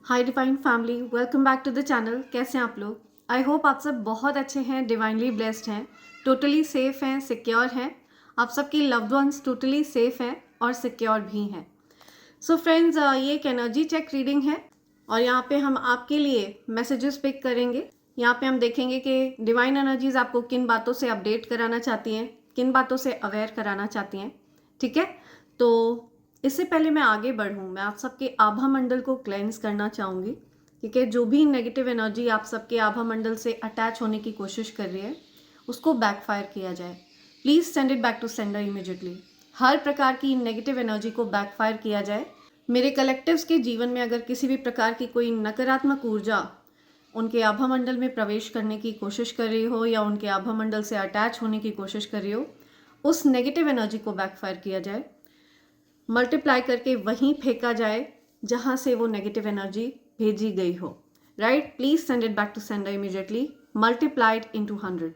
Hi divine family, welcome back to the channel. कैसे हैं आप लोग? आई होप आप सब बहुत अच्छे हैं, डिवाइनली ब्लेस्ड हैं, टोटली सेफ हैं, सिक्योर हैं। आप सबकी लव्ड वंस टोटली सेफ हैं और सिक्योर भी हैं। सो फ्रेंड्स, ये एक एनर्जी चेक रीडिंग है और यहाँ पे हम आपके लिए मैसेजेस पिक करेंगे। यहाँ पे हम देखेंगे कि डिवाइन एनर्जीज आपको किन बातों से अपडेट कराना चाहती हैं, किन बातों से अवेयर कराना चाहती हैं। ठीक है, तो इससे पहले मैं आगे बढ़ूँ, मैं आप सबके आभा मंडल को क्लेंस करना चाहूँगी। ठीक है, जो भी नेगेटिव एनर्जी आप सबके आभा मंडल से अटैच होने की कोशिश कर रही है उसको बैकफायर किया जाए। Please send it back to sender immediately. हर प्रकार की नेगेटिव एनर्जी को बैकफायर किया जाए। मेरे कलेक्टिव्स के जीवन में अगर किसी भी प्रकार की कोई नकारात्मक ऊर्जा उनके आभा मंडल में प्रवेश करने की कोशिश कर रही हो या उनके आभा मंडल से अटैच होने की कोशिश कर रही हो, उस नेगेटिव एनर्जी को बैकफायर किया जाए, मल्टीप्लाई करके वहीं फेंका जाए जहां से वो नेगेटिव एनर्जी भेजी गई हो। Right, please send it back to sender immediately, multiplied into 100।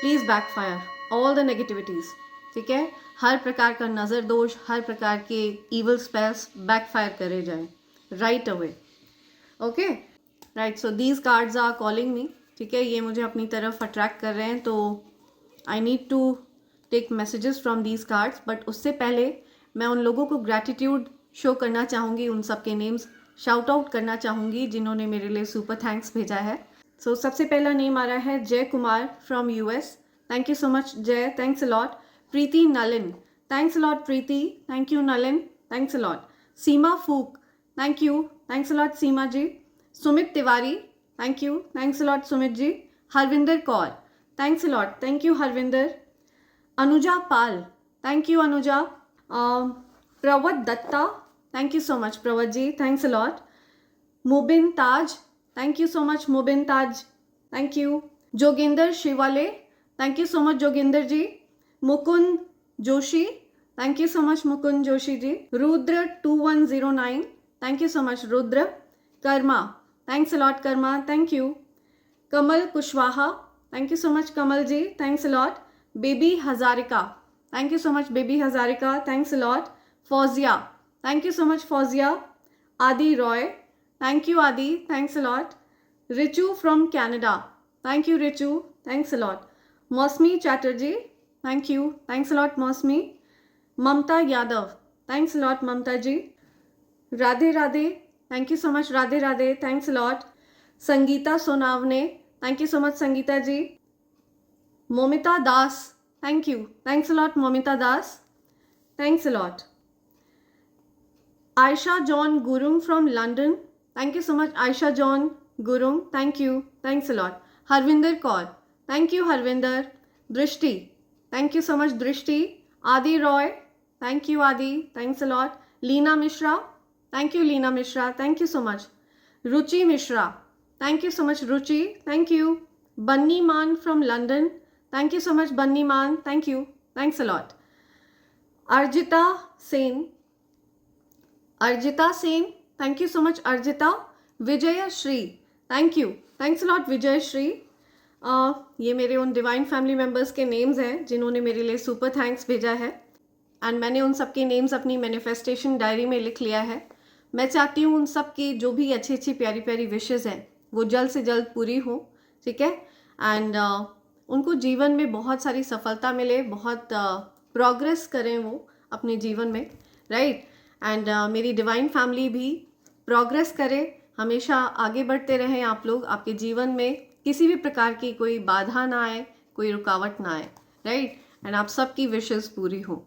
Please backfire all the negativities. ठीक है, हर प्रकार का नजर दोष, हर प्रकार के इवल स्पेल्स बैकफायर करे जाए right away. Okay right, so these cards are calling me. ठीक है, ये मुझे अपनी तरफ अट्रैक्ट कर रहे हैं, तो I need to take messages from these cards. But उससे पहले मैं उन लोगों को ग्रैटिट्यूड शो करना चाहूँगी, उन सब के नेम्स शाउट आउट करना चाहूँगी जिन्होंने मेरे लिए सुपर थैंक्स भेजा है। सो सबसे पहला नेम आ रहा है Jai Kumar from US. Thank you so much Jai, thanks a lot. Preeti Nalin, thanks a lot Preeti, thank you Nalin, thanks a lot. Seema Phook, thank you, thanks a lot Seema ji. Sumit Tiwari, thank you, thanks a lot Sumit ji. Harvinder Kaur, thanks a lot, thank you Harvinder. Anuja Pal, thank you Anuja. Pravat Datta, thank you so much Pravat ji, thanks a lot. Mubin Taj, thank you so much Mubin Taj, thank you. Joginder Shivale, thank you so much Joginder ji. Mukund Joshi, thank you so much Mukund Joshi ji. Rudra 2109, thank you so much Rudra. Karma, thanks a lot Karma, thank you. Kamal Kushwaha, thank you so much Kamal ji, thanks a lot. Baby Hazarika, thank you so much Baby Hazarika, thanks a lot. Fauzia, thank you so much Fauzia. Adi Roy, thank you Adi, thanks a lot. Richu from Canada, thank you Richu, thanks a lot. Mousumi Chatterjee, thank you, thanks a lot Mousumi. Mamata Yadav, thanks a lot Mamata ji. Radhe Radhe, thank you so much Radhe Radhe, thanks a lot. Sangeeta Sonawane, thank you so much Sangeeta ji. Momita Das, thank you, thanks a lot Momita Das, thanks a lot. Ayesha John Gurung from London, thank you so much Ayesha John Gurung, thank you, thanks a lot. Harvinder Kaur, thank you Harvinder. Drishti, thank you so much Drishti. Adi Roy, thank you Adi, thanks a lot. Leena Mishra, thank you Leena Mishra, thank you so much. Ruchi Mishra, thank you so much Ruchi, thank you. Bunny Mann from London, thank you so much Bunny Mann, thank you, thanks a lot. Arjita Sen, Arjita Sen, thank you so much Arjita. Vijay Shri, thank you, thanks a lot Vijay Shri. ये मेरे उन divine family members के names हैं जिन्होंने मेरे लिए super thanks भेजा है एंड मैंने उन सब के नेम्स अपनी मैनिफेस्टेशन डायरी में लिख लिया है। मैं चाहती हूँ उन सब की जो भी अच्छी अच्छी प्यारी प्यारी विशेज़ हैं वो जल्द से जल्द पूरी हो। ठीक है, एंड उनको जीवन में बहुत सारी सफलता मिले, बहुत प्रोग्रेस करें वो अपने जीवन में। राइट, एंड मेरी डिवाइन फैमिली भी प्रोग्रेस करे, हमेशा आगे बढ़ते रहें आप लोग। आपके जीवन में किसी भी प्रकार की कोई बाधा ना आए, कोई रुकावट ना आए। राइट, एंड आप सबकी विशेस पूरी हो।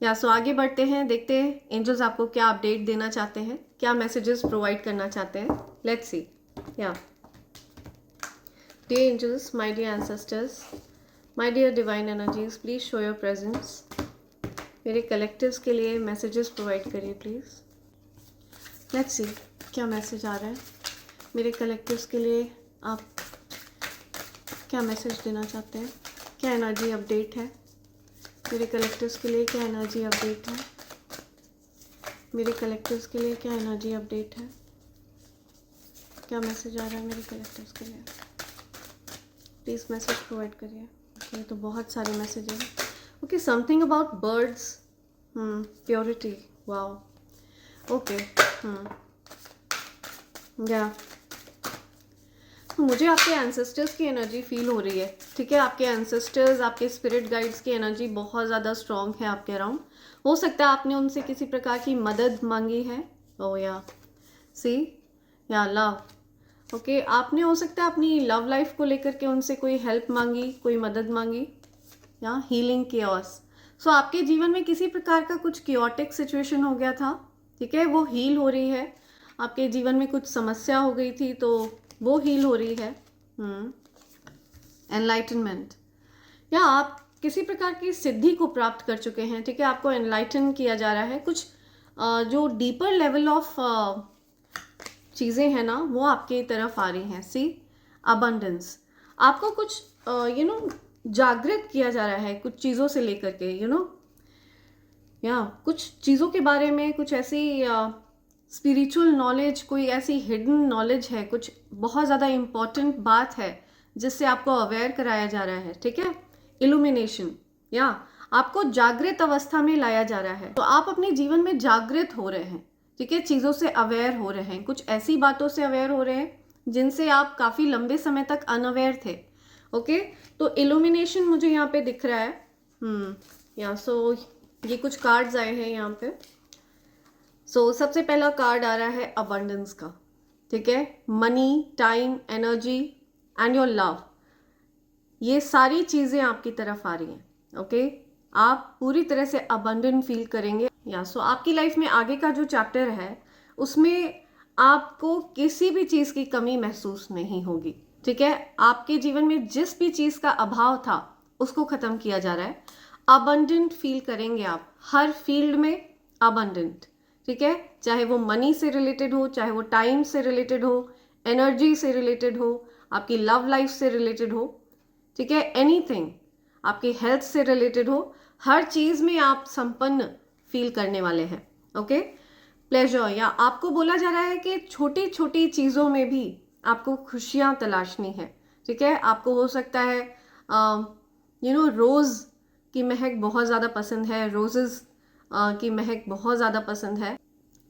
या सो आगे बढ़ते हैं, देखते हैं एंजल्स आपको क्या अपडेट देना चाहते हैं, क्या मैसेजेस प्रोवाइड करना चाहते हैं। Let's see. Yeah dear angels, my dear ancestors, my dear divine energies, please show your presence. मेरे कलेक्टिव्स के लिए मैसेजेस प्रोवाइड करिए प्लीज़। लेट्स सी क्या मैसेज आ रहा है मेरे कलेक्टिव्स के लिए। आप क्या मैसेज देना चाहते हैं, क्या एनर्जी अपडेट है मेरे कलेक्टिव्स के लिए, क्या एनर्जी अपडेट है मेरे कलेक्टिव्स के लिए, क्या एनर्जी अपडेट है, क्या मैसेज आ रहा है मेरे कलेक्टिव्स के लिए। प्लीज़ मैसेज प्रोवाइड करिए। ओके, तो बहुत सारे मैसेज हैं। Okay, something about birds, purity, wow. Okay. या मुझे आपके एंसेस्टर्स की एनर्जी फील हो रही है, ठीक है। आपके एंसेस्टर्स, आपके स्पिरिट गाइड्स की एनर्जी बहुत ज़्यादा स्ट्रॉन्ग है आपके अराउंड। हो सकता है आपने उनसे किसी प्रकार की मदद मांगी है। ओ या सी या लव। ओके, आपने हो सकता है अपनी लव लाइफ को लेकर के उनसे कोई हेल्प मांगी, कोई मदद मांगी, या हीलिंग केओस। सो आपके जीवन में किसी प्रकार का कुछ क्योटिक सिचुएशन हो गया था, ठीक है, वो हील हो रही है। आपके जीवन में कुछ समस्या हो गई थी तो वो हील हो रही है। एनलाइटनमेंट, या आप किसी प्रकार की सिद्धि को प्राप्त कर चुके हैं, ठीक है। आपको एनलाइटन किया जा रहा है। कुछ जो डीपर लेवल ऑफ चीज़ें हैं ना, वो आपकी तरफ आ रही हैं। सी अबंडेंस, आपको कुछ जागृत किया जा रहा है कुछ चीज़ों से लेकर के, या कुछ चीज़ों के बारे में, कुछ ऐसी स्पिरिचुअल नॉलेज, कोई ऐसी हिडन नॉलेज है, कुछ बहुत ज़्यादा इम्पॉर्टेंट बात है जिससे आपको अवेयर कराया जा रहा है, ठीक है। इल्यूमिनेशन, या आपको जागृत अवस्था में लाया जा रहा है। तो आप अपने जीवन में जागृत हो रहे हैं, ठीक है, चीज़ों से अवेयर हो रहे हैं, कुछ ऐसी बातों से अवेयर हो रहे हैं जिनसे आप काफ़ी लंबे समय तक अनअवेयर थे। ओके, तो इल्यूमिनेशन मुझे यहाँ पे दिख रहा है। या सो ये कुछ कार्ड्स आए हैं यहाँ पे। सो सबसे पहला कार्ड आ रहा है अबंडेंस का, ठीक है। Money, time, energy and your love, ये सारी चीज़ें आपकी तरफ आ रही हैं। ओके, आप पूरी तरह से अबंडेंट फील करेंगे। या सो आपकी लाइफ में आगे का जो चैप्टर है उसमें आपको किसी भी चीज़ की कमी महसूस नहीं होगी, ठीक है। आपके जीवन में जिस भी चीज़ का अभाव था उसको ख़त्म किया जा रहा है। अबंडेंट फील करेंगे आप हर फील्ड में, अबंडेंट, ठीक है। चाहे वो मनी से रिलेटेड हो, चाहे वो टाइम से रिलेटेड हो, एनर्जी से रिलेटेड हो, आपकी लव लाइफ से रिलेटेड हो, ठीक है, एनीथिंग, आपकी हेल्थ से रिलेटेड हो, हर चीज़ में आप संपन्न फील करने वाले हैं। ओके, प्लेजर, या आपको बोला जा रहा है कि छोटी छोटी चीज़ों में भी आपको खुशियाँ तलाशनी है, ठीक है। आपको हो सकता है रोज़ की महक बहुत ज़्यादा पसंद है, रोजेज़ की महक बहुत ज़्यादा पसंद है।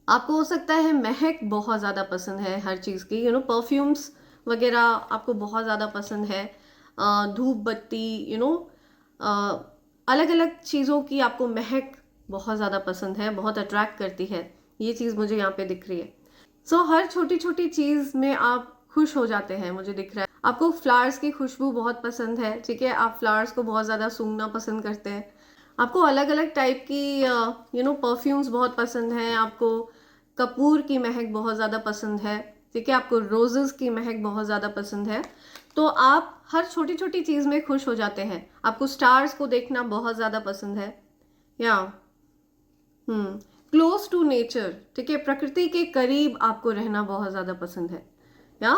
आपको हो सकता है महक बहुत ज़्यादा पसंद है हर चीज़ की, परफ्यूम्स वगैरह आपको बहुत ज़्यादा पसंद है। धूप बत्ती, अलग अलग चीज़ों की आपको महक बहुत ज़्यादा पसंद है, बहुत अट्रैक्ट करती है। ये चीज़ मुझे यहाँ पे दिख रही है। सो हर छोटी छोटी चीज़ में आप खुश हो जाते हैं, मुझे दिख रहा है। आपको फ्लावर्स की खुशबू बहुत पसंद है, ठीक है। आप फ्लावर्स को बहुत ज़्यादा सूंघना पसंद करते हैं। आपको अलग अलग टाइप की परफ्यूम्स बहुत पसंद हैं। आपको कपूर की महक बहुत ज़्यादा पसंद है, ठीक है। आपको रोजेज़ की महक बहुत ज़्यादा पसंद है। तो आप हर छोटी छोटी चीज़ में खुश हो जाते हैं। आपको स्टार्स को देखना बहुत ज़्यादा पसंद है, या क्लोज टू नेचर, ठीक है, प्रकृति के करीब आपको रहना बहुत ज़्यादा पसंद है, या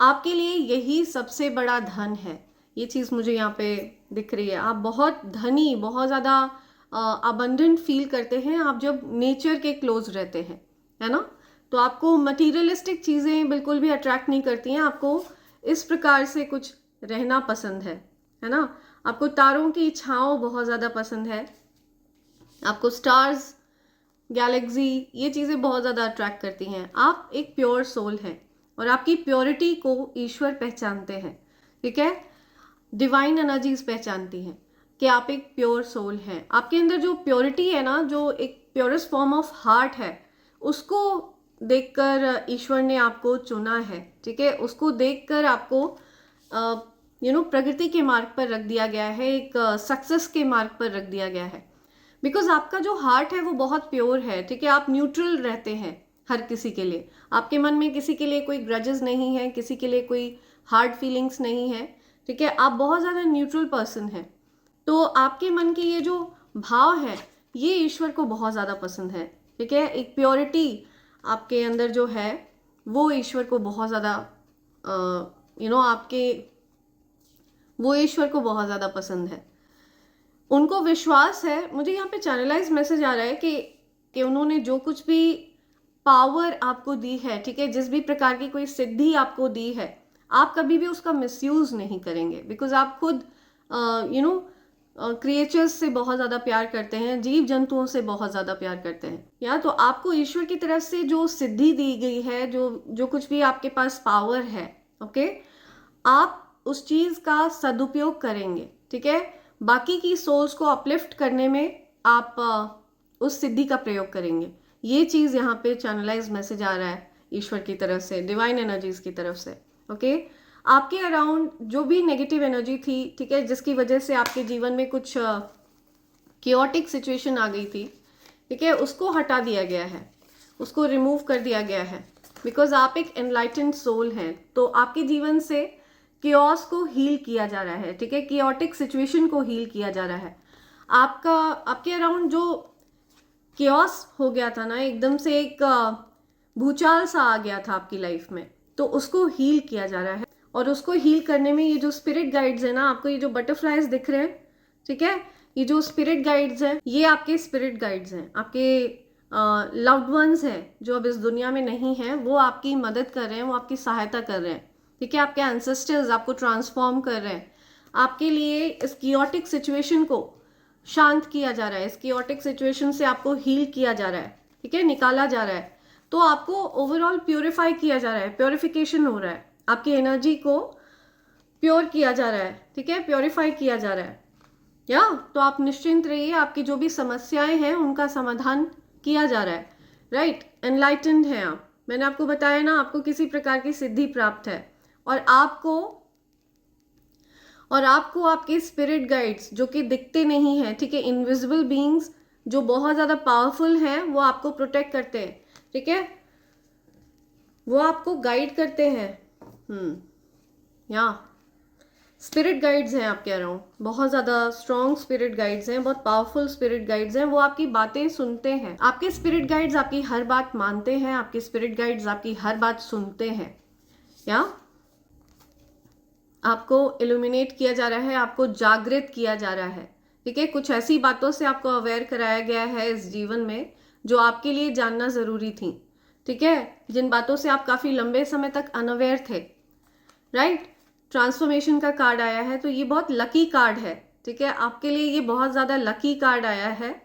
आपके लिए यही सबसे बड़ा धन है। ये चीज़ मुझे यहाँ पे दिख रही है। आप बहुत धनी, बहुत ज़्यादा अबंडेंट फील करते हैं आप जब नेचर के क्लोज रहते हैं, है ना। तो आपको मटीरियलिस्टिक चीज़ें बिल्कुल भी अट्रैक्ट नहीं करती हैं। आपको इस प्रकार से कुछ रहना पसंद है ना। आपको तारों की छाँव बहुत ज़्यादा पसंद है। आपको स्टार्स, गैलेक्सी, ये चीज़ें बहुत ज़्यादा अट्रैक्ट करती हैं। आप एक प्योर सोल हैं और आपकी प्योरिटी को ईश्वर पहचानते हैं, ठीक है। डिवाइन एनर्जीज पहचानती हैं कि आप एक प्योर सोल हैं। आपके अंदर जो प्योरिटी है ना, जो एक प्योरेस्ट फॉर्म ऑफ हार्ट है, उसको देखकर ईश्वर ने आपको चुना है, ठीक है। उसको देखकर आपको प्रगति के मार्ग पर रख दिया गया है, एक सक्सेस के मार्ग पर रख दिया गया है। बिकॉज आपका जो हार्ट है वो बहुत प्योर है, ठीक है। आप न्यूट्रल रहते हैं हर किसी के लिए। आपके मन में किसी के लिए कोई ग्रजेस नहीं है, किसी के लिए कोई हार्ड फीलिंग्स नहीं है, ठीक है। आप बहुत ज़्यादा न्यूट्रल पर्सन हैं। तो आपके मन के ये जो भाव है ये ईश्वर को बहुत ज़्यादा पसंद है, ठीक है। एक प्योरिटी आपके अंदर जो है वो ईश्वर को बहुत ज़्यादा वो ईश्वर को बहुत ज़्यादा पसंद है। उनको विश्वास है, मुझे यहाँ पे चैनलाइज मैसेज आ रहा है कि उन्होंने जो कुछ भी पावर आपको दी है, ठीक है, जिस भी प्रकार की कोई सिद्धि आपको दी है, आप कभी भी उसका मिसयूज नहीं करेंगे। बिकॉज आप खुद क्रिएचर्स से बहुत ज़्यादा प्यार करते हैं, जीव जंतुओं से बहुत ज़्यादा प्यार करते हैं। या तो आपको ईश्वर की तरफ से जो सिद्धि दी गई है, जो कुछ भी आपके पास पावर है, ओके, आप उस चीज़ का सदुपयोग करेंगे, ठीक है। बाकी की सोल्स को अपलिफ्ट करने में आप उस सिद्धि का प्रयोग करेंगे। ये चीज़ यहाँ पे चैनलाइज मैसेज आ रहा है ईश्वर की तरफ से, डिवाइन एनर्जीज की तरफ से, ओके। आपके अराउंड जो भी नेगेटिव एनर्जी थी, ठीक है, जिसकी वजह से आपके जीवन में कुछ कियोटिक सिचुएशन आ गई थी, ठीक है, उसको हटा दिया गया है, उसको रिमूव कर दिया गया है। बिकॉज आप एक एनलाइटेंड सोल हैं, तो आपके जीवन से कियोस को हील किया जा रहा है, ठीक है, कियोटिक सिचुएशन को हील किया जा रहा है। आपके अराउंड जो कियोस हो गया था ना, एकदम से एक भूचाल सा आ गया था आपकी लाइफ में, तो उसको हील किया जा रहा है। और उसको हील करने में ये जो स्पिरिट गाइड्स है ना, आपको ये जो बटरफ्लाइज दिख रहे हैं, ठीक है, ये जो स्पिरिट गाइड्स हैं, ये आपके स्पिरिट गाइड्स हैं, आपके लव्ड वंस हैं जो अब इस दुनिया में नहीं हैं, वो आपकी मदद कर रहे हैं, वो आपकी सहायता कर रहे हैं, ठीक है। आपके एंसेस्टर्स आपको ट्रांसफॉर्म कर रहे हैं, आपके लिए इस कियोटिक सिचुएशन को शांत किया जा रहा है, इस कियोटिक सिचुएशन से आपको हील किया जा रहा है, ठीक है, निकाला जा रहा है। तो आपको ओवरऑल प्योरीफाई किया जा रहा है, प्योरिफिकेशन हो रहा है, आपकी एनर्जी को प्योर किया जा रहा है, ठीक है, प्योरीफाई किया जा रहा है। या तो आप निश्चिंत रहिए, आपकी जो भी समस्याएं हैं उनका समाधान किया जा रहा है, राइट। एनलाइटेंड है आप, मैंने आपको बताया ना, आपको किसी प्रकार की सिद्धि प्राप्त है। और आपको आपके स्पिरिट गाइड्स जो कि दिखते नहीं हैं, ठीक है, इनविजिबल बीइंग्स जो बहुत ज़्यादा पावरफुल हैं, वो आपको प्रोटेक्ट करते हैं, ठीक है, वो आपको गाइड करते हैं। या स्पिरिट गाइड्स हैं आपके अराउंड, बहुत ज़्यादा स्ट्रॉन्ग स्पिरिट गाइड्स हैं, बहुत पावरफुल स्पिरिट गाइड्स हैं, वो आपकी बातें सुनते हैं। आपके स्पिरिट गाइड्स आपकी हर बात मानते हैं, आपके स्पिरिट गाइड्स आपकी हर बात सुनते हैं। या आपको इल्यूमिनेट किया जा रहा है, आपको जागृत किया जा रहा है, ठीक है। कुछ ऐसी बातों से आपको अवेयर कराया गया है इस जीवन में जो आपके लिए जानना ज़रूरी थी, ठीक है, जिन बातों से आप काफ़ी लंबे समय तक अनअवेयर थे, राइट। ट्रांसफॉर्मेशन का कार्ड आया है, तो ये बहुत लकी कार्ड है, ठीक है, आपके लिए ये बहुत ज़्यादा लकी कार्ड आया है।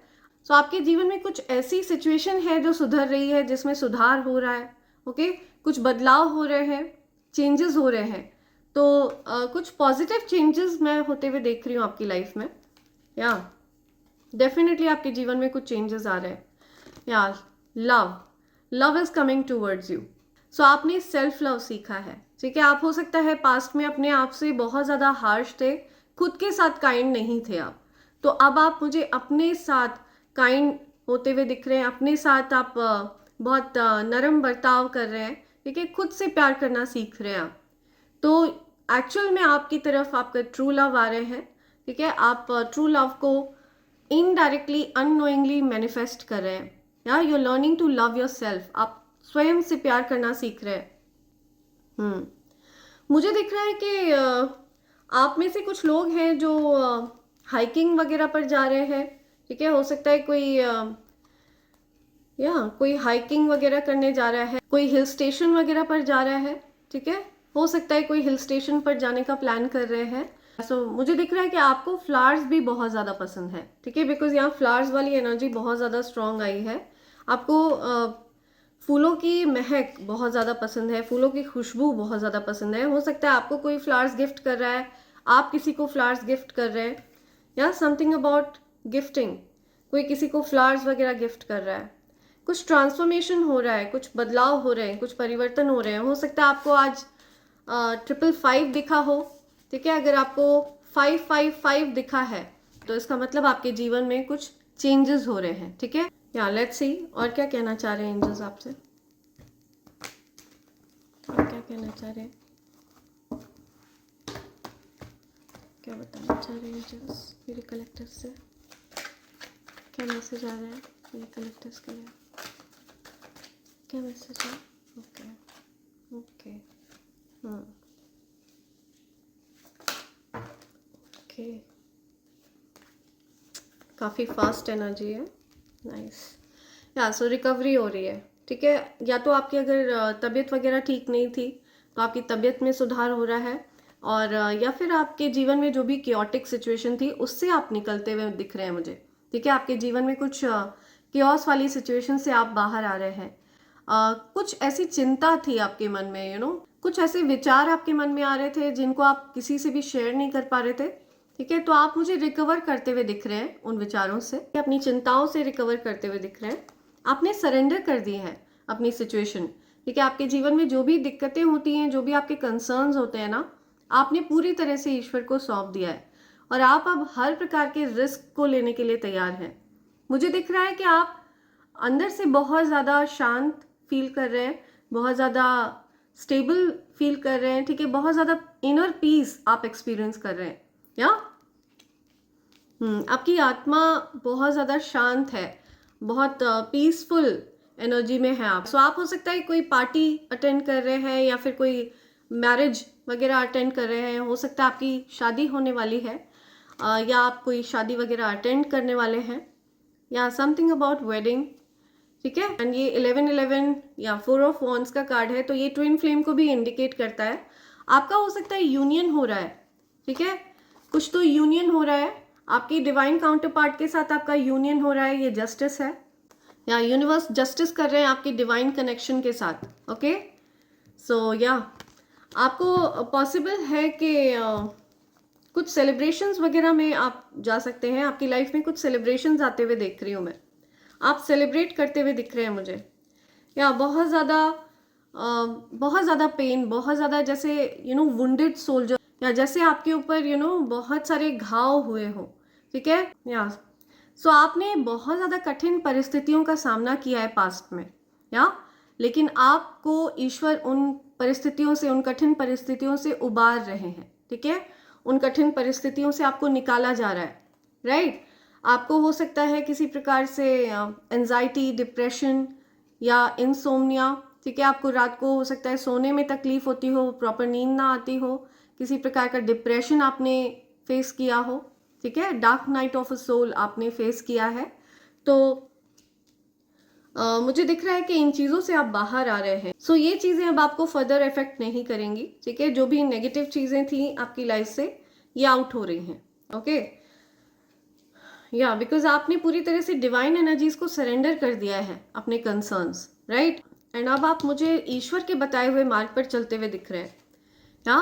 तो आपके जीवन में कुछ ऐसी सिचुएशन है जो सुधर रही है, जिसमें सुधार हो रहा है, ओके, कुछ बदलाव हो रहे हैं, चेंजेस हो रहे हैं। तो कुछ पॉजिटिव चेंजेस मैं होते हुए देख रही हूँ आपकी लाइफ में। या डेफिनेटली आपके जीवन में कुछ चेंजेस आ रहे हैं। Yeah love is coming towards you. So आपने सेल्फ लव सीखा है, ठीक है। आप हो सकता है पास्ट में अपने आप से बहुत ज़्यादा हार्श थे, खुद के साथ काइंड नहीं थे आप, तो अब आप मुझे अपने साथ काइंड होते हुए दिख रहे हैं, अपने साथ आप बहुत नरम बर्ताव कर रहे हैं, ठीक है, खुद से प्यार करना सीख रहे हैं आप। तो एक्चुअल में आपकी तरफ आपका ट्रू लव आ रहे हैं, ठीक है, आप ट्रू लव को इनडायरेक्टली अननोइंगली मैनिफेस्ट कर रहे हैं। या you are learning to love yourself, आप स्वयं से प्यार करना सीख रहे हैं। मुझे दिख रहा है कि आप में से कुछ लोग हैं जो हाइकिंग वगैरह पर जा रहे हैं, ठीक है, हो सकता है कोई हाइकिंग वगैरह करने जा रहा है, कोई हिल स्टेशन वगैरह पर जा रहा है, ठीक है, हो सकता है कोई हिल स्टेशन पर जाने का प्लान कर रहे हैं। मुझे दिख रहा है कि आपको फ्लावर्स भी बहुत ज़्यादा पसंद है, ठीक है, बिकॉज यहाँ फ्लावर्स वाली एनर्जी बहुत ज़्यादा स्ट्रॉन्ग आई है। आपको फूलों की महक बहुत ज़्यादा पसंद है, फूलों की खुशबू बहुत ज़्यादा पसंद है। हो सकता है आपको कोई फ्लावर्स गिफ्ट कर रहा है, आप किसी को फ्लावर्स गिफ्ट कर रहे हैं, या समथिंग अबाउट गिफ्टिंग, कोई किसी को फ्लावर्स वगैरह गिफ्ट कर रहा है। कुछ ट्रांसफॉर्मेशन हो रहा है, कुछ बदलाव हो रहे हैं, कुछ परिवर्तन हो रहे हैं। हो सकता है आपको आज 555 दिखा हो, ठीक है, अगर आपको 555 दिखा है तो इसका मतलब आपके जीवन में कुछ चेंजेस हो रहे हैं, ठीक है। या लेट्स सी और क्या कहना चाह रहे हैं एंजल्स आपसे, और क्या कहना चाह रहे हैं, क्या बताना चाह रहे हैं एंजल्स मेरे कलेक्टर्स से, क्या मैसेज आ रहा है मेरे कलेक्टर्स के लिए, क्या मैसेज है। ओके ओके, काफ़ी फास्ट एनर्जी है, नाइस। या सो रिकवरी हो रही है, ठीक है, या तो आपकी अगर तबीयत वगैरह ठीक नहीं थी तो आपकी तबीयत में सुधार हो रहा है, और या फिर आपके जीवन में जो भी क्योटिक सिचुएशन थी उससे आप निकलते हुए दिख रहे हैं मुझे, ठीक है। आपके जीवन में कुछ क्योस वाली सिचुएशन से आप बाहर आ रहे हैं। कुछ ऐसी चिंता थी आपके मन में, कुछ ऐसे विचार आपके मन में आ रहे थे जिनको आप किसी से भी शेयर नहीं कर पा रहे थे, ठीक है। तो आप मुझे रिकवर करते हुए दिख रहे हैं उन विचारों से, अपनी चिंताओं से रिकवर करते हुए दिख रहे हैं। आपने सरेंडर कर दिए हैं अपनी सिचुएशन, ठीक है। आपके जीवन में जो भी दिक्कतें होती हैं, जो भी आपके कंसर्न्स होते हैं ना, आपने पूरी तरह से ईश्वर को सौंप दिया है और आप अब हर प्रकार के रिस्क को लेने के लिए तैयार हैं। मुझे दिख रहा है कि आप अंदर से बहुत ज़्यादा शांत फील कर रहे हैं, बहुत ज़्यादा स्टेबल फील कर रहे हैं, ठीक है। बहुत ज़्यादा इनर पीस आप एक्सपीरियंस कर रहे हैं, या आपकी आत्मा बहुत ज़्यादा शांत है, बहुत पीसफुल एनर्जी में है आप। सो आप हो सकता है कोई पार्टी अटेंड कर रहे हैं या फिर कोई मैरिज वगैरह अटेंड कर रहे हैं, हो सकता है आपकी शादी होने वाली है, या आप कोई शादी वगैरह अटेंड करने वाले हैं, या समथिंग अबाउट वेडिंग, ठीक है। एंड ये 1111 या 4 ऑफ वॉन्ड्स का कार्ड है, तो ये ट्विन फ्लेम को भी इंडिकेट करता है। आपका हो सकता है यूनियन हो रहा है, ठीक है। कुछ तो यूनियन हो रहा है, आपकी डिवाइन काउंटर पार्ट के साथ आपका यूनियन हो रहा है, ये जस्टिस है, या यूनिवर्स जस्टिस कर रहे हैं आपकी डिवाइन कनेक्शन के साथ, ओके। सो या आपको पॉसिबल है कि कुछ सेलिब्रेशंस वगैरह में आप जा सकते हैं। आपकी लाइफ में कुछ सेलिब्रेशंस आते हुए देख रही हूँ मैं, आप सेलिब्रेट करते हुए दिख रहे हैं मुझे, या बहुत ज़्यादा पेन, बहुत ज़्यादा जैसे वुंडेड सोल्जर, या जैसे आपके ऊपर बहुत सारे घाव हुए हो, ठीक है। या सो आपने बहुत ज़्यादा कठिन परिस्थितियों का सामना किया है पास्ट में, या लेकिन आपको ईश्वर उन परिस्थितियों से, उन कठिन परिस्थितियों से उबार रहे हैं, ठीक है। उन कठिन परिस्थितियों से आपको निकाला जा रहा है, राइट। आपको हो सकता है किसी प्रकार से एंजाइटी, डिप्रेशन या इंसोम्निया, ठीक है। आपको रात को हो सकता है सोने में तकलीफ होती हो, प्रॉपर नींद ना आती हो, किसी प्रकार का डिप्रेशन आपने फेस किया हो, ठीक है। Dark night of a soul आपने फेस किया है। तो मुझे दिख रहा है कि इन चीज़ों से आप बाहर आ रहे हैं। सो ये चीज़ें अब आपको फर्दर इफेक्ट नहीं करेंगी, ठीक है। जो भी नेगेटिव चीज़ें थी आपकी लाइफ से, ये आउट हो रही हैं, ओके। या बिकॉज आपने पूरी तरह से डिवाइन एनर्जीज को सरेंडर कर दिया है, अपने कंसर्न्स, राइट। एंड अब आप मुझे ईश्वर के बताए हुए मार्ग पर चलते हुए दिख रहे हैं। या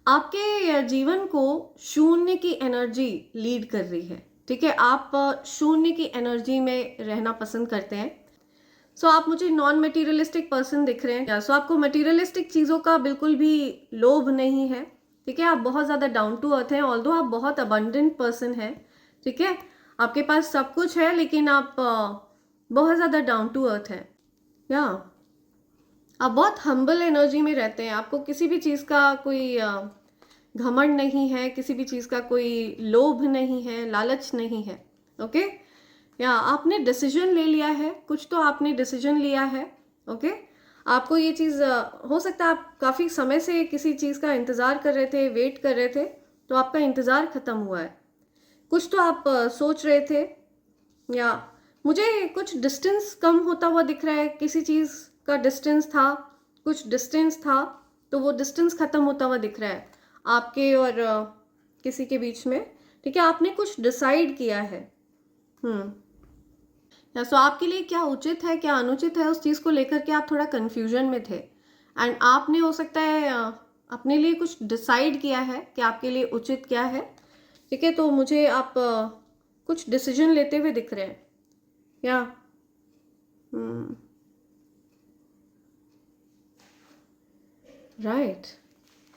आपके जीवन को शून्य की एनर्जी लीड कर रही है, ठीक है। आप शून्य की एनर्जी में रहना पसंद करते हैं। सो आप मुझे नॉन मटेरियलिस्टिक पर्सन दिख रहे हैं। सो आपको मटेरियलिस्टिक चीज़ों का बिल्कुल भी लोभ नहीं है, ठीक है। आप बहुत ज़्यादा डाउन टू अर्थ हैं, ऑल्दो आप बहुत अबंडेंट पर्सन हैं, ठीक है। आपके पास सब कुछ है, लेकिन आप बहुत ज़्यादा डाउन टू अर्थ हैं, या आप बहुत हम्बल एनर्जी में रहते हैं। आपको किसी भी चीज़ का कोई घमंड नहीं है, किसी भी चीज़ का कोई लोभ नहीं है, लालच नहीं है, ओके। या आपने डिसीजन ले लिया है, कुछ तो आपने डिसीजन लिया है, ओके। आपको ये चीज़ हो सकता है आप काफ़ी समय से किसी चीज़ का इंतज़ार कर रहे थे, वेट कर रहे थे, तो आपका इंतज़ार ख़त्म हुआ है। कुछ तो आप सोच रहे थे, या मुझे कुछ डिस्टेंस कम होता हुआ दिख रहा है, किसी चीज़ का डिस्टेंस था, कुछ डिस्टेंस था, तो वो डिस्टेंस ख़त्म होता हुआ दिख रहा है आपके और किसी के बीच में, ठीक है। आपने कुछ डिसाइड किया है, या सो आपके लिए क्या उचित है, क्या अनुचित है, उस चीज़ को लेकर के आप थोड़ा कन्फ्यूजन में थे। एंड आपने हो सकता है अपने लिए कुछ डिसाइड किया है कि आपके लिए उचित क्या है, ठीक है। तो मुझे आप कुछ डिसीजन लेते हुए दिख रहे हैं, या राइट,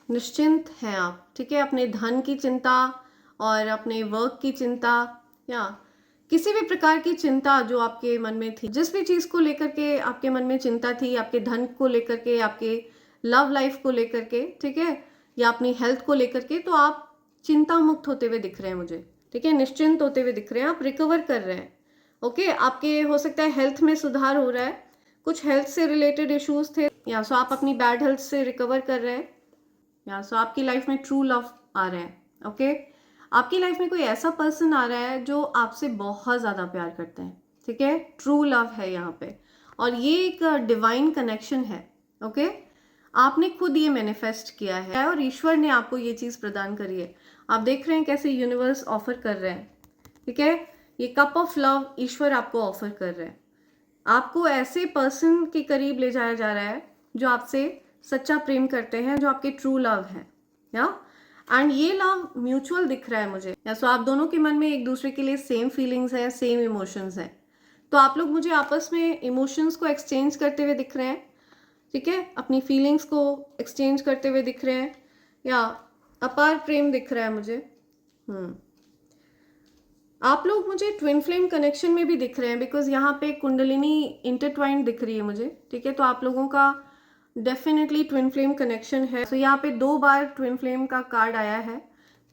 निश्चिंत हैं आप, ठीक है। अपने धन की चिंता और अपने वर्क की चिंता, या किसी भी प्रकार की चिंता जो आपके मन में थी, जिस भी चीज़ को लेकर के आपके मन में चिंता थी, आपके धन को लेकर के, आपके लव लाइफ को लेकर के, ठीक है, या अपनी हेल्थ को लेकर के, तो आप चिंता मुक्त होते हुए दिख रहे हैं मुझे, ठीक है। निश्चिंत होते हुए दिख रहे हैं, आप रिकवर कर रहे हैं, ओके। आपके हो सकता है हेल्थ में सुधार हो रहा है, कुछ हेल्थ से रिलेटेड इश्यूज थे, या सो आप अपनी बैड हेल्थ से रिकवर कर रहे हैं, या सो आपकी लाइफ में ट्रू लव आ रहे हैं, ओके। आपकी लाइफ में कोई ऐसा पर्सन आ रहा है जो आपसे बहुत ज़्यादा प्यार करते हैं, ठीक है। ट्रू लव है यहाँ पे, और ये एक डिवाइन कनेक्शन है, ओके। आपने खुद ये मैनिफेस्ट किया है और ईश्वर ने आपको ये चीज़ प्रदान करी है। आप देख रहे हैं कैसे यूनिवर्स ऑफर कर रहे हैं, ठीक है। ये कप ऑफ लव ईश्वर आपको ऑफर कर रहे हैं। आपको ऐसे पर्सन के करीब ले जाया जा रहा है जो आपसे सच्चा प्रेम करते हैं, जो आपके ट्रू लव है, या एंड ये लव म्यूचुअल दिख रहा है मुझे, या सो आप दोनों के मन में एक दूसरे के लिए सेम फीलिंग्स है, सेम इमोशंस है। तो आप लोग मुझे आपस में इमोशंस को एक्सचेंज करते हुए दिख रहे हैं, ठीक है, अपनी फीलिंग्स को एक्सचेंज करते हुए दिख रहे हैं, या अपार प्रेम दिख रहा है मुझे। आप लोग मुझे ट्विन फ्लेम कनेक्शन में भी दिख रहे हैं, बिकॉज यहाँ पे कुंडलिनी इंटरट्वाइंड दिख रही है मुझे, ठीक है। तो आप लोगों का डेफिनेटली ट्विन फ्लेम कनेक्शन है। तो यहाँ पे 2 बार ट्विन फ्लेम का कार्ड आया है,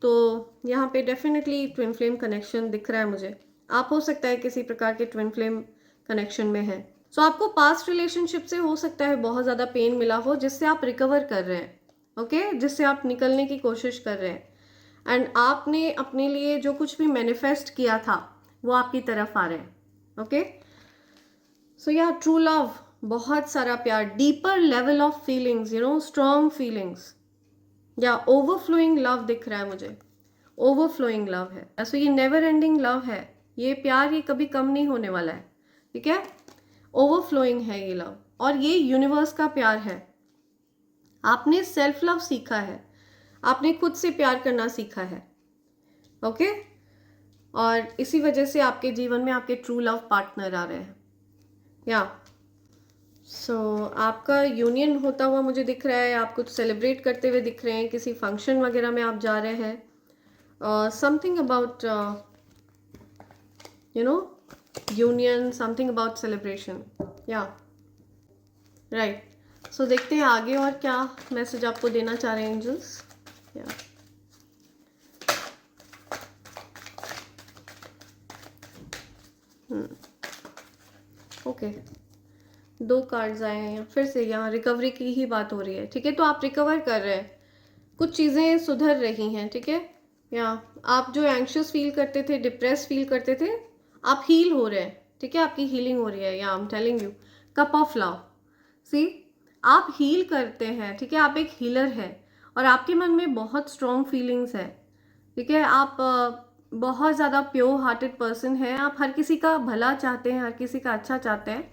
तो यहाँ पे डेफिनेटली ट्विन फ्लेम कनेक्शन दिख रहा है मुझे। आप हो सकता है किसी प्रकार के ट्विन फ्लेम कनेक्शन में है। सो आपको पास्ट रिलेशनशिप से हो सकता है बहुत ज़्यादा पेन मिला हो, जिससे आप रिकवर कर रहे हैं, ओके, जिससे आप निकलने की कोशिश कर रहे हैं, एंड आपने अपने लिए जो कुछ भी मैनिफेस्ट किया था वो आपकी तरफ आ रहे हैं, ओके। सो या ट्रू लव, बहुत सारा प्यार, deeper level of feelings, strong feelings, या ओवरफ्लोइंग लव दिख रहा है मुझे। ओवरफ्लोइंग लव है, ऐसा ये नेवर एंडिंग लव है, ये प्यार ये कभी कम नहीं होने वाला है, ठीक है। ओवरफ्लोइंग है ये लव, और ये यूनिवर्स का प्यार है। आपने सेल्फ लव सीखा है, आपने खुद से प्यार करना सीखा है, ओके। और इसी वजह से आपके जीवन में आपके ट्रू लव पार्टनर आ रहे हैं, या सो आपका यूनियन होता हुआ मुझे दिख रहा है। आप कुछ सेलिब्रेट करते हुए दिख रहे हैं, किसी फंक्शन वगैरह में आप जा रहे हैं। Something about union, something about celebration, या राइट। सो देखते हैं आगे और क्या मैसेज आपको देना चाह रहे हैं एंजल्स। या ओके, 2 कार्ड्स आए हैं फिर से, यहाँ रिकवरी की ही बात हो रही है, ठीक है। तो आप रिकवर कर रहे हैं, कुछ चीज़ें सुधर रही हैं, ठीक है। या आप जो एंग्शियस फील करते थे, डिप्रेस फील करते थे, आप हील हो रहे हैं, ठीक है, आपकी हीलिंग हो रही है। Yeah I am telling you, cup of love, see आप हील करते हैं, ठीक है, आप एक हीलर है, और आपके मन में बहुत स्ट्रॉन्ग फीलिंग्स है, ठीक है। आप बहुत ज़्यादा प्योर हार्टेड पर्सन है, आप हर किसी का भला चाहते हैं, हर किसी का अच्छा चाहते हैं,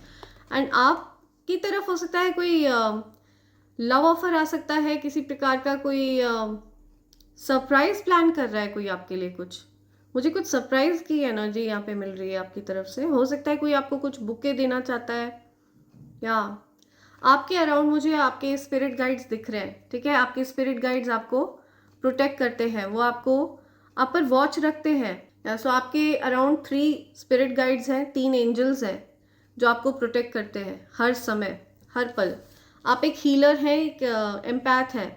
एंड आपकी तरफ हो सकता है कोई लव ऑफर आ सकता है, किसी प्रकार का कोई सरप्राइज प्लान कर रहा है कोई आपके लिए। मुझे कुछ सरप्राइज की एनर्जी यहाँ पे मिल रही है आपकी तरफ से। हो सकता है कोई आपको कुछ बुके देना चाहता है, या आपके अराउंड मुझे आपके स्पिरिट गाइड्स दिख रहे हैं, ठीक है। आपके स्पिरिट गाइड्स आपको प्रोटेक्ट करते हैं, वो आपको आप पर वॉच रखते हैं। सो आपके अराउंड 3 स्पिरिट गाइड्स हैं, 3 एंजल्स हैं जो आपको प्रोटेक्ट करते हैं हर समय, हर पल। आप एक हीलर हैं, एक एम्पैथ है।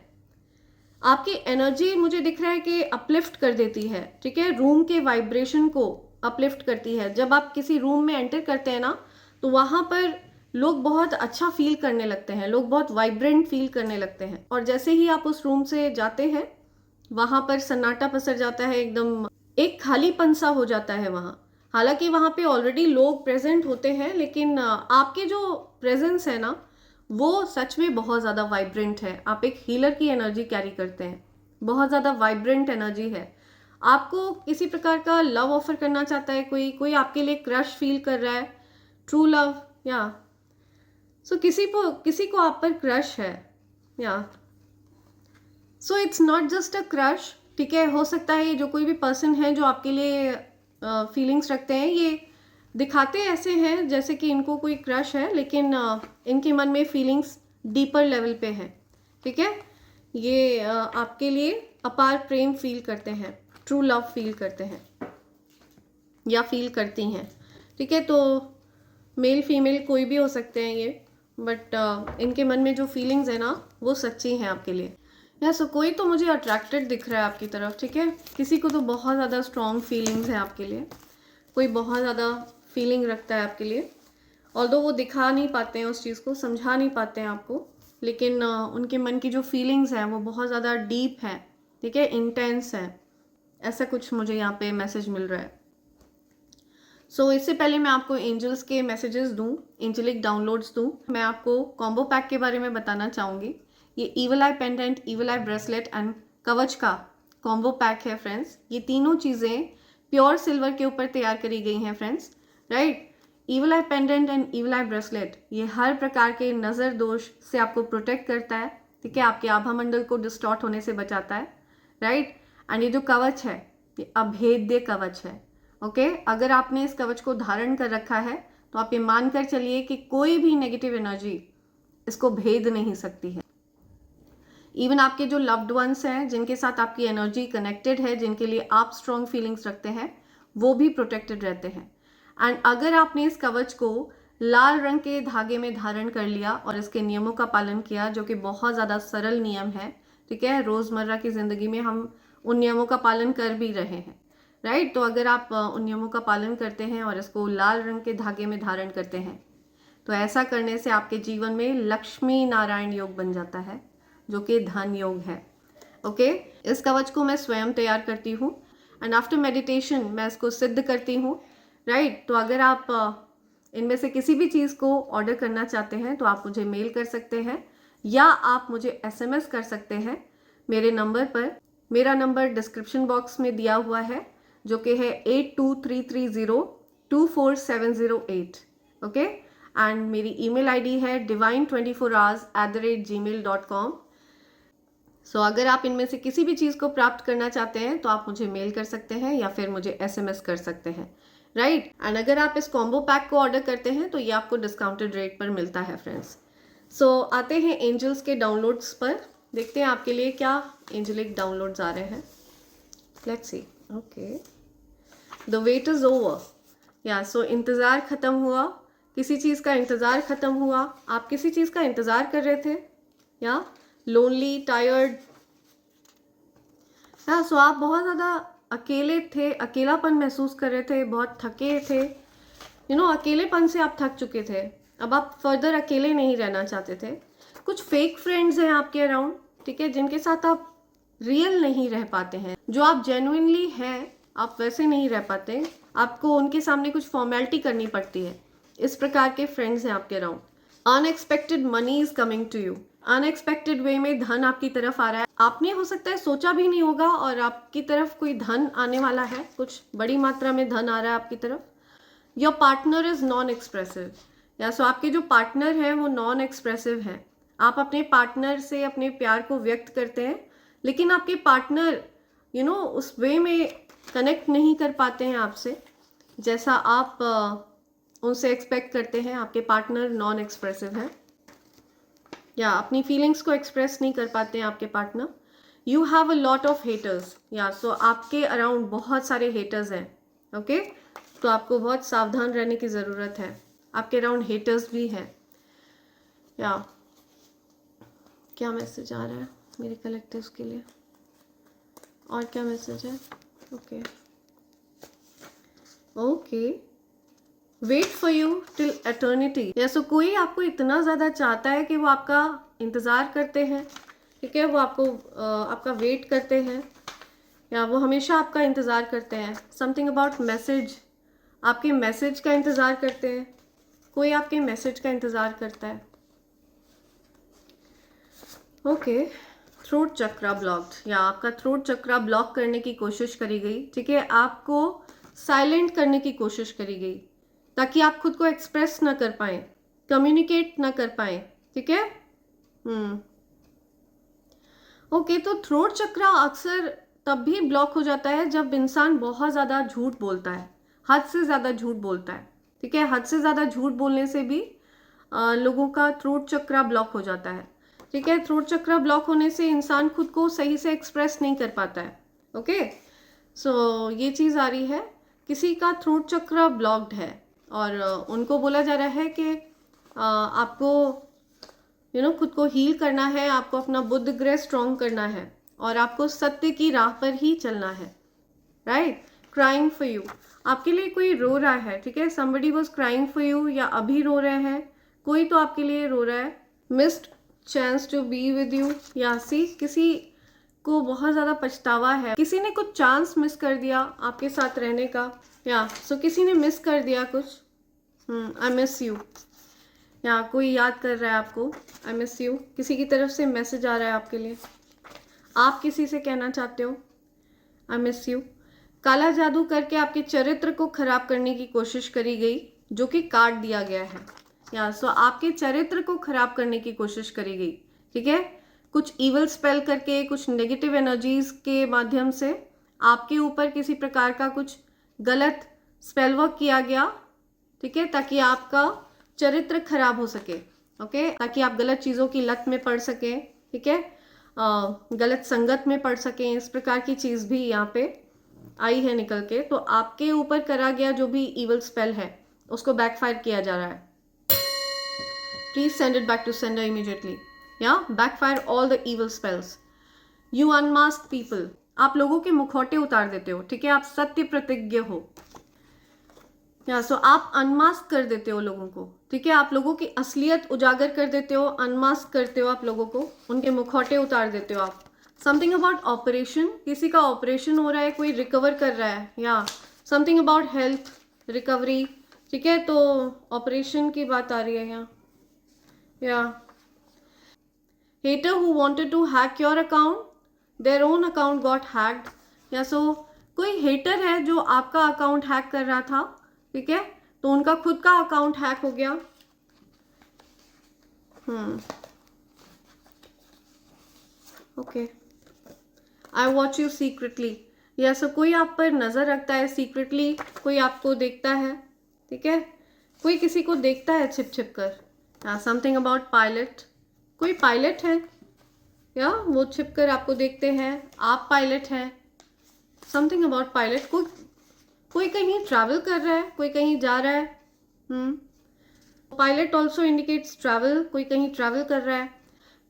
आपकी एनर्जी मुझे दिख रहा है कि अपलिफ्ट कर देती है, ठीक है, रूम के वाइब्रेशन को अपलिफ्ट करती है। जब आप किसी रूम में एंटर करते हैं ना, तो वहाँ पर लोग बहुत अच्छा फील करने लगते हैं, लोग बहुत वाइब्रेंट फील करने लगते हैं, और जैसे ही आप उस रूम से जाते हैं वहाँ पर सन्नाटा पसर जाता है, एकदम एक खालीपन सा हो जाता है वहाँ। हालांकि वहाँ पे ऑलरेडी लोग प्रेजेंट होते हैं, लेकिन आपके जो प्रेजेंस है ना, वो सच में बहुत ज़्यादा वाइब्रेंट है। आप एक हीलर की एनर्जी कैरी करते हैं, बहुत ज़्यादा वाइब्रेंट एनर्जी है। आपको किसी प्रकार का लव ऑफर करना चाहता है कोई आपके लिए क्रश फील कर रहा है, ट्रू लव, या सो किसी को आप पर क्रश है, या so it's not just a crush, ठीक है। हो सकता है ये जो कोई भी पर्सन है जो आपके लिए फीलिंग्स रखते हैं, ये दिखाते ऐसे हैं जैसे कि इनको कोई क्रश है, लेकिन इनके मन में फीलिंग्स डीपर लेवल पे है, ठीक है। ये आपके लिए अपार प्रेम फील करते हैं, ट्रू लव फील करते हैं, या फील करती हैं, ठीक है। तो मेल फीमेल कोई भी हो सकते हैं ये, बट इनके मन में जो फीलिंग्स है ना, वो सच्ची हैं आपके लिए। या सो कोई तो मुझे अट्रैक्टेड दिख रहा है आपकी तरफ, ठीक है। किसी को तो बहुत ज़्यादा स्ट्रॉन्ग फीलिंग्स है आपके लिए, कोई बहुत ज़्यादा फीलिंग रखता है आपके लिए, ऑल्दो वो दिखा नहीं पाते हैं उस चीज़ को, समझा नहीं पाते हैं आपको, लेकिन उनके मन की जो फीलिंग्स हैं वो बहुत ज़्यादा डीप है, ठीक है, इंटेंस है। ऐसा कुछ मुझे यहाँ पे मैसेज मिल रहा है। सो इससे पहले मैं आपको एंजल्स के मैसेजेस दूँ, एंजलिक डाउनलोड्स दूँ, मैं आपको कॉम्बो पैक के बारे में बताना चाहूँगी। ये evil I pendant, evil I bracelet and कवच का कॉम्बो पैक है फ्रेंड्स। ये तीनों चीज़ें प्योर सिल्वर के ऊपर तैयार करी गई हैं friends, right. Evil I pendant and evil I bracelet ये हर प्रकार के नज़र दोष से आपको प्रोटेक्ट करता है, ठीक है, आपके आभा मंडल को डिस्टॉर्ट होने से बचाता है, राइट। एंड ये जो कवच है ये अभेद्य कवच है, ओके। अगर आपने इस कवच को धारण कर रखा है तो आप ये मानकर चलिए कि कोई भी नेगेटिव एनर्जी इसको भेद नहीं सकती है। इवन आपके जो लव्ड वंस हैं, जिनके साथ आपकी एनर्जी कनेक्टेड है, जिनके लिए आप स्ट्रॉन्ग फीलिंग्स रखते हैं, वो भी प्रोटेक्टेड रहते हैं। एंड अगर आपने इस कवच को लाल रंग के धागे में धारण कर लिया और इसके नियमों का पालन किया, जो कि बहुत ज़्यादा सरल नियम है, ठीक है, रोज़मर्रा की ज़िंदगी में हम उन नियमों का पालन कर भी रहे हैं, राइट। तो अगर आप उन नियमों का पालन करते हैं और इसको लाल रंग के धागे में धारण करते हैं, तो ऐसा करने से आपके जीवन में लक्ष्मी नारायण योग बन जाता है, जो कि धन योग है, ओके। इस कवच को मैं स्वयं तैयार करती हूँ एंड आफ्टर मेडिटेशन मैं इसको सिद्ध करती हूँ, राइट। तो अगर आप इनमें से किसी भी चीज़ को ऑर्डर करना चाहते हैं तो आप मुझे मेल कर सकते हैं या आप मुझे SMS कर सकते हैं मेरे नंबर पर। मेरा नंबर डिस्क्रिप्शन बॉक्स में दिया हुआ है, जो कि है 8233024708, ओके। एंड मेरी ईमेल आईडी है divine24hours@gmail.com। सो अगर आप इनमें से किसी भी चीज़ को प्राप्त करना चाहते हैं तो आप मुझे मेल कर सकते हैं या फिर मुझे SMS कर सकते हैं, राइट। एंड अगर आप इस कॉम्बो पैक को ऑर्डर करते हैं तो ये आपको डिस्काउंटेड रेट पर मिलता है फ्रेंड्स। सो आते हैं एंजल्स के डाउनलोड्स पर, देखते हैं आपके लिए क्या एंजलिक डाउनलोड्स आ रहे हैं। Let's see, okay. The wait is over, yeah so इंतज़ार ख़त्म हुआ, किसी चीज़ का इंतज़ार ख़त्म हुआ, आप किसी चीज़ का इंतज़ार कर रहे थे, या लोनली, टायर्ड, या सो आप बहुत ज़्यादा अकेले थे, अकेलापन महसूस कर रहे थे, बहुत थके थे, अकेलेपन से आप थक चुके थे, अब आप फर्दर अकेले नहीं रहना चाहते थे। कुछ फेक फ्रेंड्स हैं आपके अराउंड, ठीक है, जिनके साथ आप रियल नहीं रह पाते हैं, जो आप जेन्युइनली हैं आप वैसे नहीं रह पाते, आपको उनके सामने कुछ फॉर्मेलिटी करनी पड़ती है। इस प्रकार के फ्रेंड्स हैं आपके around. Unexpected money is coming to you, unexpected way में धन आपकी तरफ आ रहा है, आपने हो सकता है सोचा भी नहीं होगा और आपकी तरफ कोई धन आने वाला है, कुछ बड़ी मात्रा में धन आ रहा है आपकी तरफ। Your partner is non expressive, या सो आपके जो पार्टनर हैं वो नॉन एक्सप्रेसिव हैं। आप अपने पार्टनर से अपने प्यार को व्यक्त करते हैं, लेकिन आपके पार्टनर उस वे में कनेक्ट नहीं कर पाते हैं आपसे जैसा आप उनसे एक्सपेक्ट करते हैं। आपके पार्टनर नॉन एक्सप्रेसिव हैं या अपनी फीलिंग्स को एक्सप्रेस नहीं कर पाते हैं आपके partner. You have a lot of haters, या सो आपके अराउंड बहुत सारे हेटर्स हैं, ओके। तो आपको बहुत सावधान रहने की ज़रूरत है, आपके अराउंड हेटर्स भी हैं। या क्या मैसेज आ रहा है मेरे कलेक्टिव्स के लिए, और क्या मैसेज है, okay okay. Wait for you till eternity, yeah so कोई आपको इतना ज़्यादा चाहता है कि वो आपका इंतज़ार करते हैं, ठीक है, वो आपका वेट करते हैं, या वो हमेशा आपका इंतज़ार करते हैं। समथिंग अबाउट मैसेज, आपके मैसेज का इंतज़ार करते हैं, कोई आपके मैसेज का इंतज़ार करता है, ओके। थ्रोट चक्रा ब्लॉक्ड, या आपका थ्रोट चक्रा ब्लॉक करने की कोशिश करी गई, ठीक है, आपको साइलेंट करने की कोशिश करी गई ताकि आप खुद को एक्सप्रेस ना कर पाए, कम्युनिकेट ना कर पाए, ठीक है। ओके। तो थ्रोट चक्रा अक्सर तब भी ब्लॉक हो जाता है जब इंसान बहुत ज़्यादा झूठ बोलता है, हद से ज़्यादा झूठ बोलता है, ठीक है। हद से ज़्यादा झूठ बोलने से भी लोगों का थ्रोट चक्रा ब्लॉक हो जाता है, ठीक है। थ्रोट चक्रा ब्लॉक होने से इंसान खुद को सही से एक्सप्रेस नहीं कर पाता है, ओके। सो ये चीज़ आ रही है, किसी का थ्रोट चक्रा ब्लॉक्ड है और उनको बोला जा रहा है कि आपको खुद को हील करना है, आपको अपना बुद्ध ग्रह स्ट्रॉन्ग करना है और आपको सत्य की राह पर ही चलना है, राइट। क्राइंग फॉर यू, आपके लिए कोई रो रहा है, ठीक है, somebody was crying for you, या अभी रो रहे हैं, कोई तो आपके लिए रो रहा है। Missed chance to be with you, yeah see किसी को बहुत ज़्यादा पछतावा है, किसी ने कुछ चांस मिस कर दिया आपके साथ रहने का, या सो किसी ने मिस कर दिया कुछ। आई मिस यू, या कोई याद कर रहा है आपको, आई मिस यू, किसी की तरफ से मैसेज आ रहा है आपके लिए, आप किसी से कहना चाहते हो आई मिस यू। काला जादू करके आपके चरित्र को खराब करने की कोशिश करी गई, जो कि काट दिया गया है। या सो आपके चरित्र को खराब करने की कोशिश करी गई, ठीक है। कुछ इवल स्पेल करके, कुछ नेगेटिव एनर्जीज के माध्यम से आपके ऊपर किसी प्रकार का कुछ गलत स्पेल वर्क किया गया, ठीक है, ताकि आपका चरित्र खराब हो सके, ओके, ताकि आप गलत चीज़ों की लत में पड़ सके, ठीक है, गलत संगत में पड़ सके। इस प्रकार की चीज़ भी यहाँ पे आई है निकल के। तो आपके ऊपर करा गया जो भी इवल स्पेल है उसको बैकफायर किया जा रहा है। Please send it back to sender immediately. Yeah backfire all the evil spells. You unmask people, आप लोगों के मुखौटे उतार देते हो, ठीक है, आप सत्य प्रतिज्ञ हो। या सो आप अनमास्क कर देते हो लोगों को, ठीक है, आप लोगों की असलियत उजागर कर देते हो, अनमास्क करते हो आप लोगों को, उनके मुखौटे उतार देते हो आप। समथिंग अबाउट ऑपरेशन, किसी का ऑपरेशन हो रहा है, कोई रिकवर कर रहा है, yeah something about health recovery, ठीक है, तो ऑपरेशन की बात आ रही है यहाँ। या hater who wanted to hack your account, their own account got hacked। या सो कोई हेटर है जो आपका अकाउंट हैक कर रहा था, ठीक है, तो उनका खुद का अकाउंट हैक हो गया। Okay, I watch you secretly. या सो कोई आप पर नजर रखता है सीक्रेटली, कोई आपको देखता है, ठीक है, कोई किसी को देखता है छिप छिप कर। समथिंग अबाउट पायलट, कोई पायलट है या वो छिप कर आपको देखते हैं, आप पायलट हैं। समथिंग अबाउट पायलट, कोई कहीं ट्रैवल कर रहा है, कोई कहीं जा रहा है। पायलट ऑल्सो इंडिकेट्स ट्रैवल, कोई कहीं ट्रैवल कर रहा है।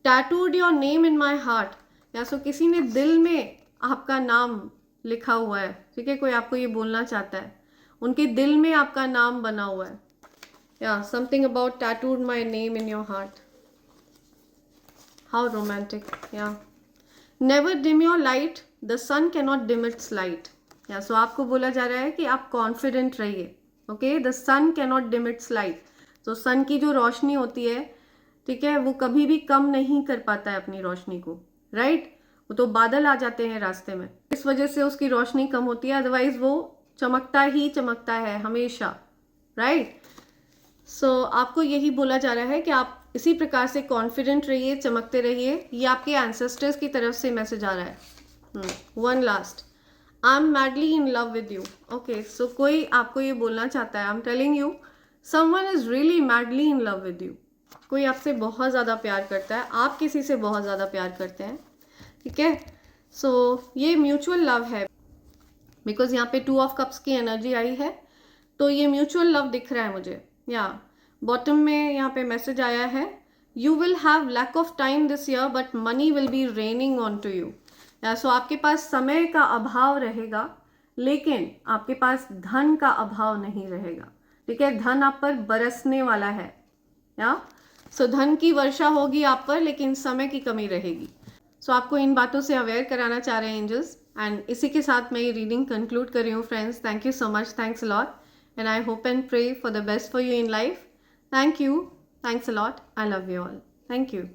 Tattooed your name in my heart, या सो किसी ने दिल में आपका नाम लिखा हुआ है, ठीक है, कोई आपको ये बोलना चाहता है, उनके दिल में आपका नाम बना हुआ है। Yeah something about tattooed my name in your heart. How romantic. Yeah never dim your light, the sun cannot dim its light. Yeah so आपको बोला जा रहा है कि आप कॉन्फिडेंट रहिए, okay, the sun cannot dim its light. तो sun की जो रोशनी होती है, ठीक है, वो कभी भी कम नहीं कर पाता है अपनी रोशनी को, राइट, वो तो बादल आ जाते हैं रास्ते में, इस वजह से उसकी रोशनी कम होती है, अदरवाइज वो चमकता ही चमकता है हमेशा, राइट। सो आपको यही बोला जा रहा है कि आप इसी प्रकार से कॉन्फिडेंट रहिए, चमकते रहिए। ये आपके एंसेस्टर्स की तरफ से मैसेज आ रहा है। One last, I am madly in love with you. Okay, so कोई आपको ये बोलना चाहता है, I am telling you someone is really madly in love with you. कोई आपसे बहुत ज़्यादा प्यार करता है, आप किसी से बहुत ज़्यादा प्यार करते हैं, ठीक है। सो ये म्यूचुअल लव है, बिकॉज यहाँ पे 2 ऑफ कप्स की एनर्जी आई है, तो ये म्यूचुअल लव दिख रहा है मुझे। या बॉटम में यहाँ पे मैसेज आया है, you will have lack of time this year but money will be raining on to you. Yeah so आपके पास समय का अभाव रहेगा, लेकिन आपके पास धन का अभाव नहीं रहेगा, ठीक है, धन आप पर बरसने वाला है। या सो धन की वर्षा होगी आप पर, लेकिन समय की कमी रहेगी। सो आपको इन बातों से अवेयर कराना चाह रहे हैं एंजल्स। एंड इसी के साथ मैं ये रीडिंग कंक्लूड कर रही हूँ friends. Thank you so much, thanks a lot, and I hope and pray for the best for you in life. Thank you. Thanks a lot. I love you all. Thank you.